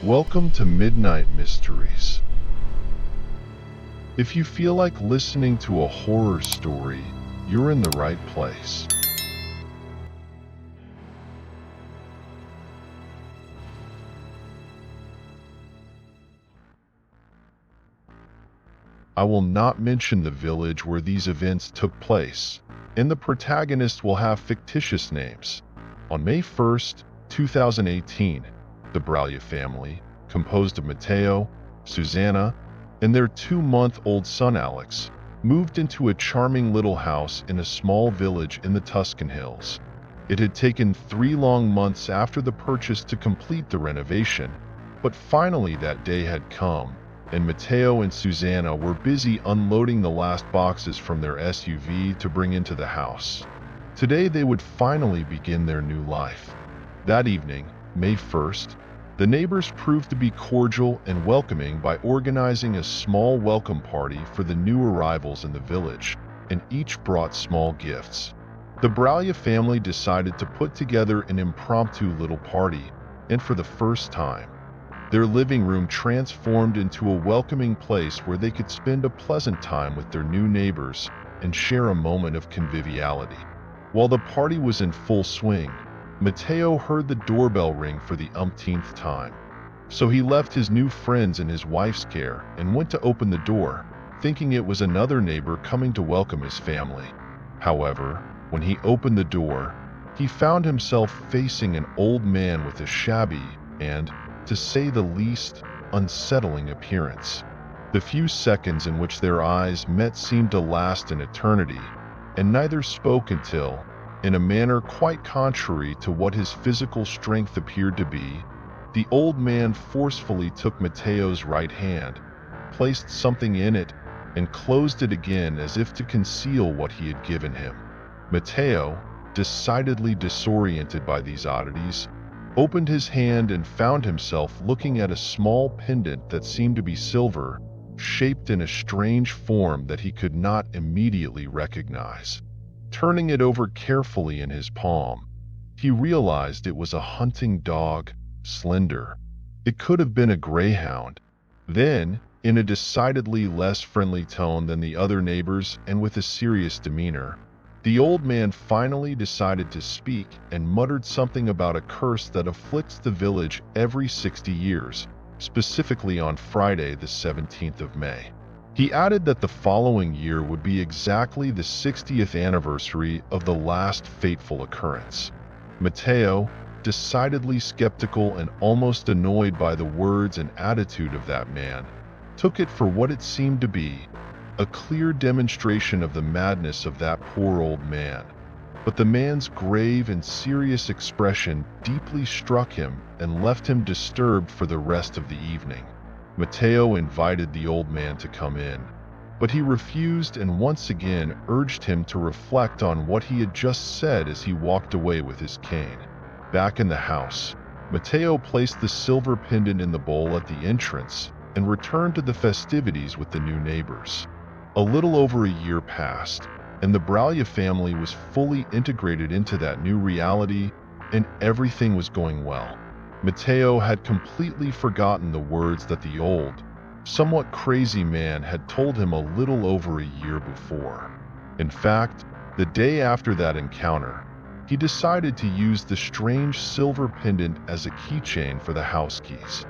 Welcome to Midnight Mysteries. If you feel like listening to a horror story, you're in the right place. I will not mention the village where these events took place, and the protagonists will have fictitious names. On May 1st, 2018, the Bralya family, composed of Matteo, Susanna, and their 2-month-old son Alex, moved into a charming little house in a small village in the Tuscan hills. It had taken 3 long months after the purchase to complete the renovation, but finally that day had come, and Matteo and Susanna were busy unloading the last boxes from their SUV to bring into the house. Today they would finally begin their new life. That evening, May 1st, the neighbors proved to be cordial and welcoming by organizing a small welcome party for the new arrivals in the village, and each brought small gifts. The Bralya family decided to put together an impromptu little party, and for the first time, their living room transformed into a welcoming place where they could spend a pleasant time with their new neighbors and share a moment of conviviality. While the party was in full swing, Matteo heard the doorbell ring for the umpteenth time. So he left his new friends in his wife's care and went to open the door, thinking it was another neighbor coming to welcome his family. However, when he opened the door, he found himself facing an old man with a shabby and, to say the least, unsettling appearance. The few seconds in which their eyes met seemed to last an eternity, and neither spoke until, in a manner quite contrary to what his physical strength appeared to be, the old man forcefully took Matteo's right hand, placed something in it, and closed it again as if to conceal what he had given him. Matteo, decidedly disoriented by these oddities, opened his hand and found himself looking at a small pendant that seemed to be silver, shaped in a strange form that he could not immediately recognize. Turning it over carefully in his palm, he realized it was a hunting dog, slender. It could have been a greyhound. Then, in a decidedly less friendly tone than the other neighbors and with a serious demeanor, the old man finally decided to speak and muttered something about a curse that afflicts the village every 60 years, specifically on Friday the 17th of May. He added that the following year would be exactly the 60th anniversary of the last fateful occurrence. Matteo, decidedly skeptical and almost annoyed by the words and attitude of that man, took it for what it seemed to be, a clear demonstration of the madness of that poor old man. But the man's grave and serious expression deeply struck him and left him disturbed for the rest of the evening. Matteo invited the old man to come in, but he refused and once again urged him to reflect on what he had just said as he walked away with his cane. Back in the house, Matteo placed the silver pendant in the bowl at the entrance and returned to the festivities with the new neighbors. A little over a year passed, and the Bralya family was fully integrated into that new reality, and everything was going well. Matteo had completely forgotten the words that the old, somewhat crazy man had told him a little over a year before. In fact, the day after that encounter, he decided to use the strange silver pendant as a keychain for the house keys.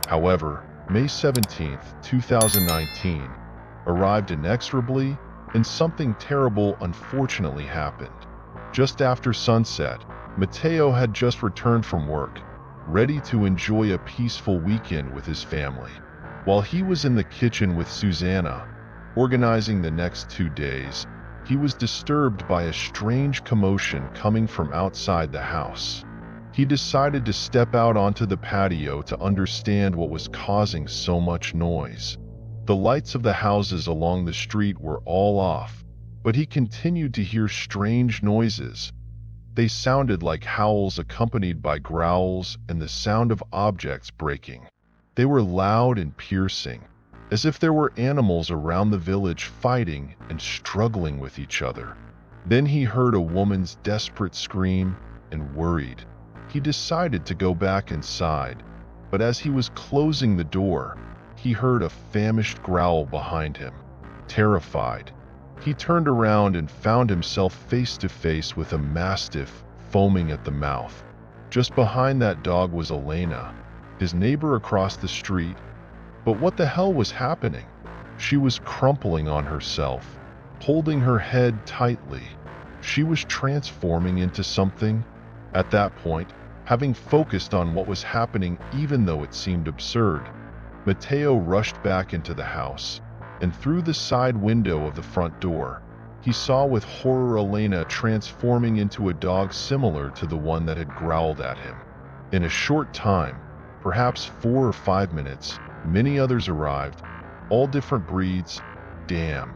However, May 17th, 2019, arrived inexorably, and something terrible unfortunately happened. Just after sunset, Matteo had just returned from work, ready to enjoy a peaceful weekend with his family. While he was in the kitchen with Susanna, organizing the next 2 days, he was disturbed by a strange commotion coming from outside the house. He decided to step out onto the patio to understand what was causing so much noise. The lights of the houses along the street were all off, but he continued to hear strange noises. They sounded like howls accompanied by growls and the sound of objects breaking. They were loud and piercing, as if there were animals around the village fighting and struggling with each other. Then he heard a woman's desperate scream and worried. He decided to go back inside, but as he was closing the door, he heard a famished growl behind him. Terrified, he turned around and found himself face to face with a mastiff foaming at the mouth. Just behind that dog was Elena, his neighbor across the street. But what the hell was happening? She was crumpling on herself, holding her head tightly. She was transforming into something. At that point, having focused on what was happening even though it seemed absurd, Matteo rushed back into the house, and through the side window of the front door, he saw with horror Elena transforming into a dog similar to the one that had growled at him. In a short time, perhaps 4 or 5 minutes, many others arrived, all different breeds. Damn.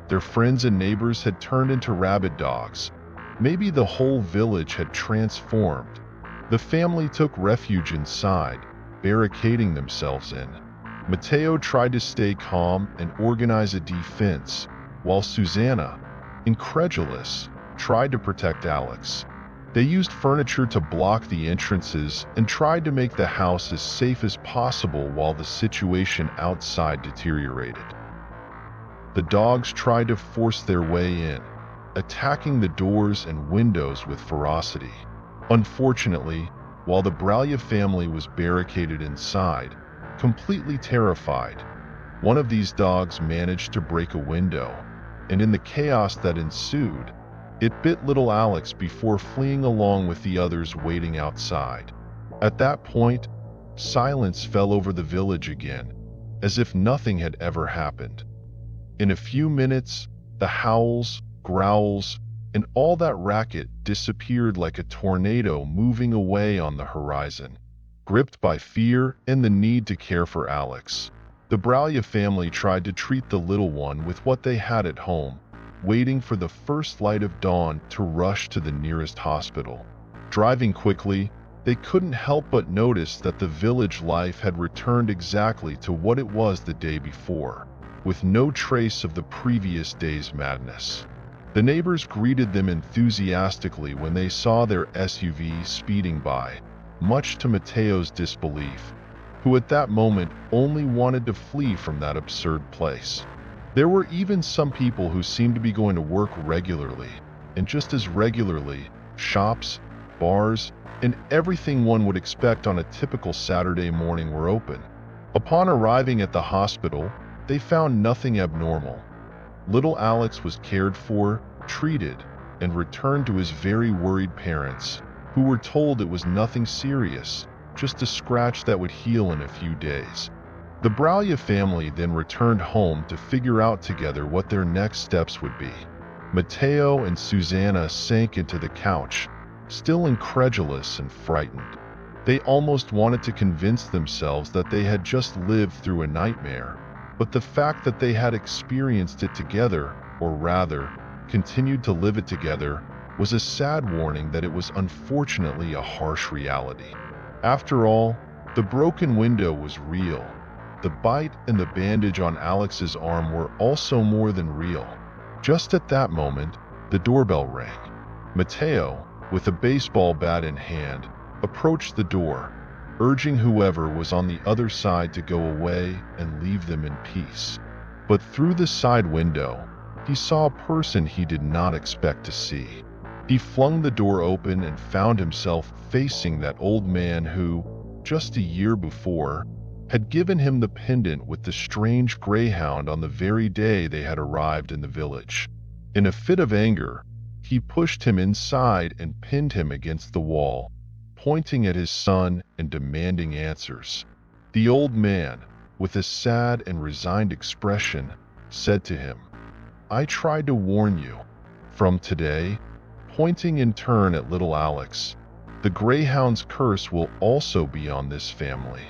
Their friends and neighbors had turned into rabid dogs. Maybe the whole village had transformed. The family took refuge inside, barricading themselves in. Matteo tried to stay calm and organize a defense, while Susanna, incredulous, tried to protect Alex. They used furniture to block the entrances and tried to make the house as safe as possible while the situation outside deteriorated. The dogs tried to force their way in, attacking the doors and windows with ferocity. Unfortunately, while the Braglia family was barricaded inside, completely terrified, one of these dogs managed to break a window, and in the chaos that ensued, it bit little Alex before fleeing along with the others waiting outside. At that point, silence fell over the village again, as if nothing had ever happened. In a few minutes, the howls, growls, and all that racket disappeared like a tornado moving away on the horizon. Gripped by fear and the need to care for Alex, the Braglia family tried to treat the little one with what they had at home, waiting for the first light of dawn to rush to the nearest hospital. Driving quickly, they couldn't help but notice that the village life had returned exactly to what it was the day before, with no trace of the previous day's madness. The neighbors greeted them enthusiastically when they saw their SUV speeding by, much to Matteo's disbelief, who at that moment only wanted to flee from that absurd place. There were even some people who seemed to be going to work regularly, and just as regularly, shops, bars, and everything one would expect on a typical Saturday morning were open. Upon arriving at the hospital, they found nothing abnormal. Little Alex was cared for, treated, and returned to his very worried parents, who were told it was nothing serious, just a scratch that would heal in a few days. The Braglia family then returned home to figure out together what their next steps would be. Matteo and Susanna sank into the couch, still incredulous and frightened. They almost wanted to convince themselves that they had just lived through a nightmare, but the fact that they had experienced it together, or rather, continued to live it together, was a sad warning that it was unfortunately a harsh reality. After all, the broken window was real. The bite and the bandage on Alex's arm were also more than real. Just at that moment, the doorbell rang. Matteo, with a baseball bat in hand, approached the door, urging whoever was on the other side to go away and leave them in peace. But through the side window, he saw a person he did not expect to see. He flung the door open and found himself facing that old man who, just a year before, had given him the pendant with the strange greyhound on the very day they had arrived in the village. In a fit of anger, he pushed him inside and pinned him against the wall, pointing at his son and demanding answers. The old man, with a sad and resigned expression, said to him, "I tried to warn you. From today," pointing in turn at little Alex, "the Greyhound's curse will also be on this family."